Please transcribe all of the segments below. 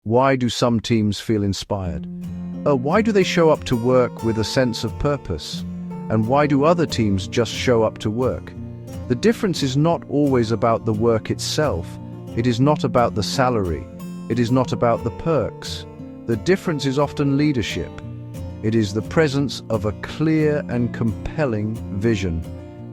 Why do some teams feel inspired? Why do they show up to work with a sense of purpose? And why do other teams just show up to work? The difference is not always about the work itself. It is not about the salary. It is not about the perks. The difference is often leadership. It is the presence of a clear and compelling vision.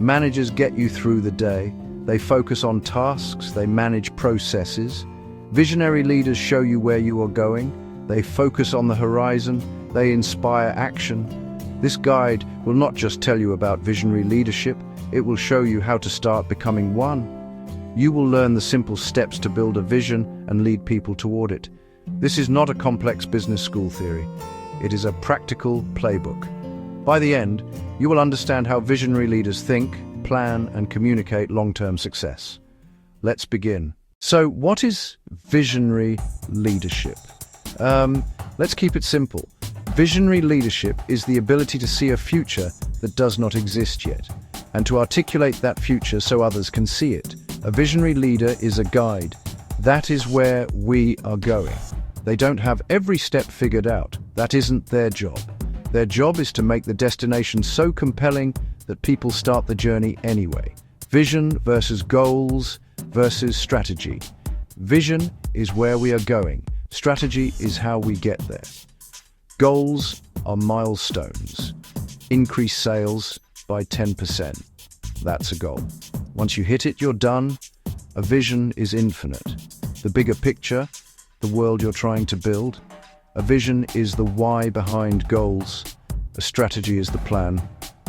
Managers get you through the day. They focus on tasks. They manage processes. Visionary leaders show you where you are going. They focus on the horizon. They inspire action. This guide will not just tell you about visionary leadership, it will show you how to start becoming one. You will learn the simple steps to build a vision and lead people toward it. This is not a complex business school theory. It is a practical playbook. By the end, you will understand how visionary leaders think, plan, and communicate long-term success. Let's begin. So, what is visionary leadership? Let's keep it simple. Visionary leadership is the ability to see a future that does not exist yet, and to articulate that future so others can see it. A visionary leader is a guide. That is where we are going. They don't have every step figured out. That isn't their job. Their job is to make the destination so compelling that people start the journey anyway. Vision versus goals versus strategy. Vision is where we are going. Strategy is how we get there. Goals are milestones. Increase sales by 10%. That's a goal. Once you hit it, you're done. A vision is infinite. The bigger picture, the world you're trying to build. A vision is the why behind goals. A strategy is the plan.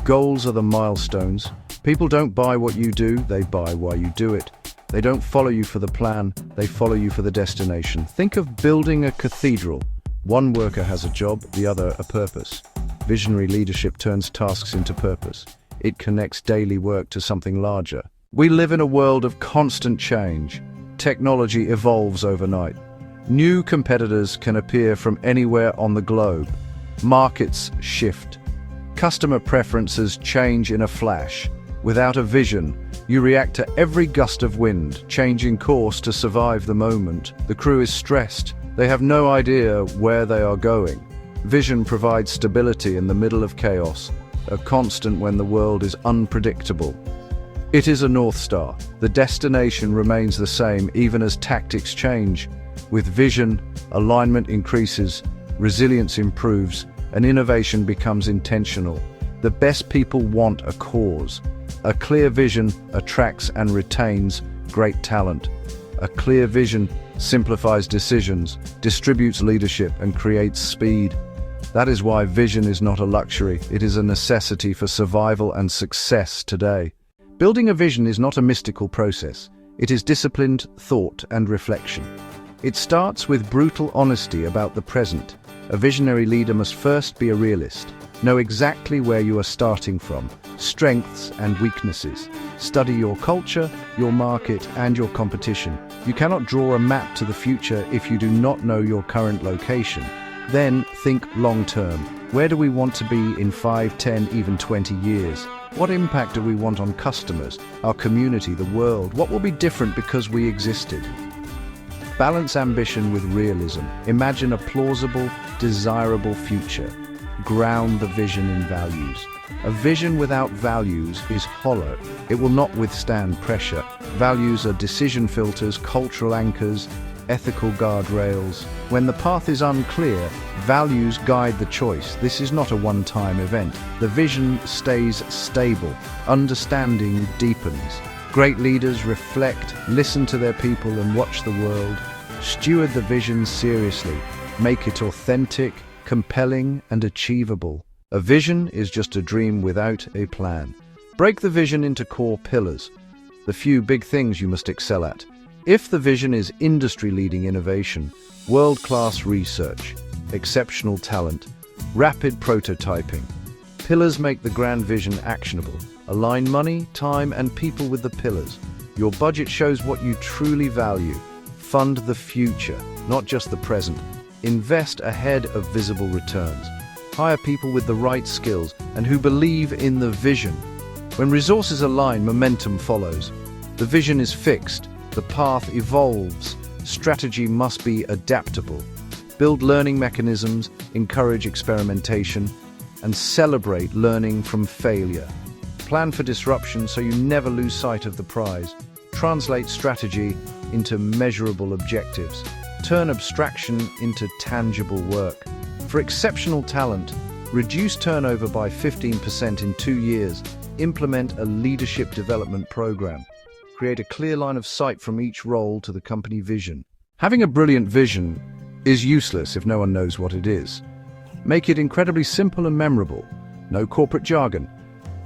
Goals are the milestones. People don't buy what you do, they buy why you do it. They don't follow you for the plan, they follow you for the destination. Think of building a cathedral. One worker has a job, the other a purpose. Visionary leadership turns tasks into purpose. It connects daily work to something larger. We live in a world of constant change. Technology evolves overnight. New competitors can appear from anywhere on the globe. Markets shift. Customer preferences change in a flash. Without a vision, you react to every gust of wind, changing course to survive the moment. The crew is stressed. They have no idea where they are going. Vision provides stability in the middle of chaos, a constant when the world is unpredictable. It is a North Star. The destination remains the same even as tactics change. With vision, alignment increases, resilience improves, and innovation becomes intentional. The best people want a cause. A clear vision attracts and retains great talent. A clear vision simplifies decisions, distributes leadership, and creates speed. That is why vision is not a luxury, it is a necessity for survival and success today. Building a vision is not a mystical process. It is disciplined thought and reflection. It starts with brutal honesty about the present. A visionary leader must first be a realist. Know exactly where you are starting from, strengths and weaknesses. Study your culture, your market, and your competition. You cannot draw a map to the future if you do not know your current location. Then think long-term. Where do we want to be in 5, 10, even 20 years? What impact do we want on customers, our community, the world? What will be different because we existed? Balance ambition with realism. Imagine a plausible, desirable future. Ground the vision in values. A vision without values is hollow. It will not withstand pressure. Values are decision filters, cultural anchors, ethical guardrails. When the path is unclear, values guide the choice. This is not a one-time event. The vision stays stable. Understanding deepens. Great leaders reflect, listen to their people, and watch the world. Steward the vision seriously. Make it authentic, compelling, and achievable. A vision is just a dream without a plan. Break the vision into core pillars, the few big things you must excel at. If the vision is industry-leading innovation, world-class research, exceptional talent, rapid prototyping, pillars make the grand vision actionable. Align money, time, and people with the pillars. Your budget shows what you truly value. Fund the future, not just the present. Invest ahead of visible returns. Hire people with the right skills and who believe in the vision. When resources align, momentum follows. The vision is fixed. The path evolves. Strategy must be adaptable. Build learning mechanisms, encourage experimentation, and celebrate learning from failure. Plan for disruption so you never lose sight of the prize. Translate strategy into measurable objectives. Turn abstraction into tangible work. For exceptional talent, reduce turnover by 15% in 2 years. Implement a leadership development program. Create a clear line of sight from each role to the company vision. Having a brilliant vision is useless if no one knows what it is. Make it incredibly simple and memorable. No corporate jargon.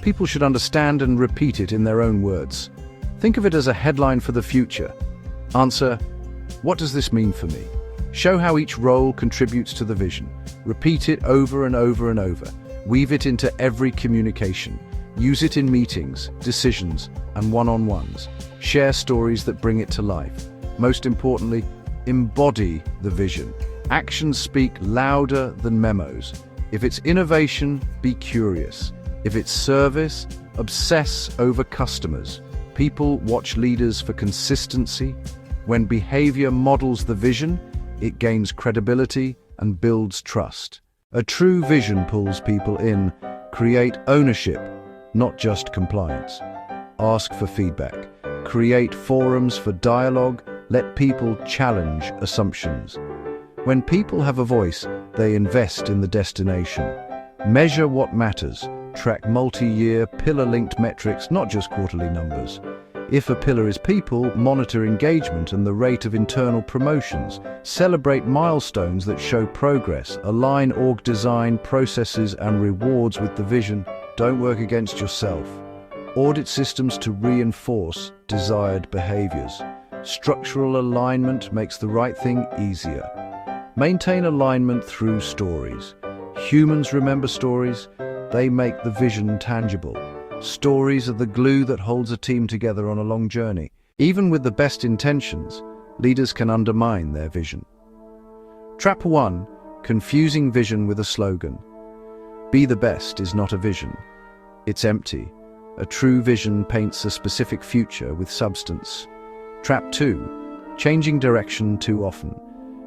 People should understand and repeat it in their own words. Think of it as a headline for the future. Answer, what does this mean for me? Show how each role contributes to the vision. Repeat it over and over and over. Weave it into every communication. Use it in meetings, decisions, and one-on-ones. Share stories that bring it to life. Most importantly, embody the vision. Actions speak louder than memos. If it's innovation, be curious. If it's service, obsess over customers. People watch leaders for consistency. When behavior models the vision, it gains credibility and builds trust. A true vision pulls people in. Create ownership, not just compliance. Ask for feedback. Create forums for dialogue. Let people challenge assumptions. When people have a voice, they invest in the destination. Measure what matters. Track multi-year, pillar-linked metrics, not just quarterly numbers. If a pillar is people, monitor engagement and the rate of internal promotions. Celebrate milestones that show progress. Align org design, processes, and rewards with the vision. Don't work against yourself. Audit systems to reinforce desired behaviors. Structural alignment makes the right thing easier. Maintain alignment through stories. Humans remember stories. They make the vision tangible. Stories are the glue that holds a team together on a long journey. Even with the best intentions, leaders can undermine their vision. Trap 1. Confusing vision with a slogan. Be the best is not a vision. It's empty. A true vision paints a specific future with substance. Trap 2. Changing direction too often.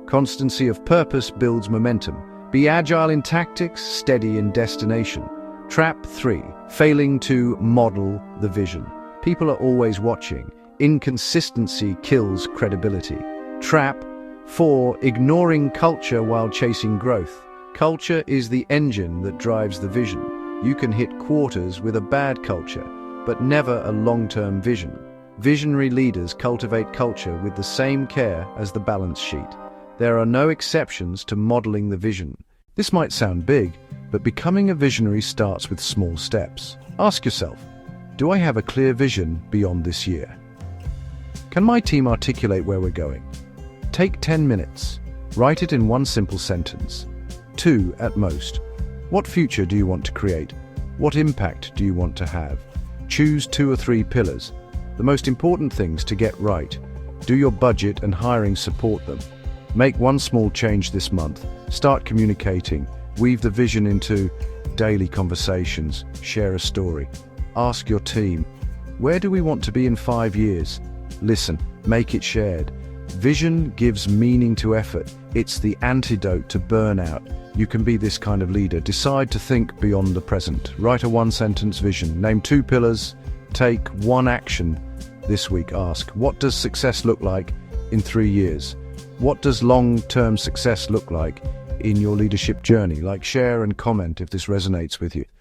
Constancy of purpose builds momentum. Be agile in tactics, steady in destination. Trap 3. Failing to model the vision. People are always watching. Inconsistency kills credibility. Trap 4. Ignoring culture while chasing growth. Culture is the engine that drives the vision. You can hit quarters with a bad culture, but never a long-term vision. Visionary leaders cultivate culture with the same care as the balance sheet. There are no exceptions to modeling the vision. This might sound big, but becoming a visionary starts with small steps. Ask yourself, do I have a clear vision beyond this year? Can my team articulate where we're going? Take 10 minutes. Write it in one simple sentence. 2 at most. What future do you want to create? What impact do you want to have? Choose 2 or 3 pillars. The most important things to get right. Do your budget and hiring support them? Make one small change this month. Start communicating. Weave the vision into daily conversations. Share a story. Ask your team, where do we want to be in 5 years? Listen, make it shared. Vision gives meaning to effort. It's the antidote to burnout. You can be this kind of leader. Decide to think beyond the present. Write a 1-sentence vision. Name 2 pillars. Take 1 action this week. Ask, what does success look like in 3 years? What does long-term success look like in your leadership journey? Like, share and comment if this resonates with you.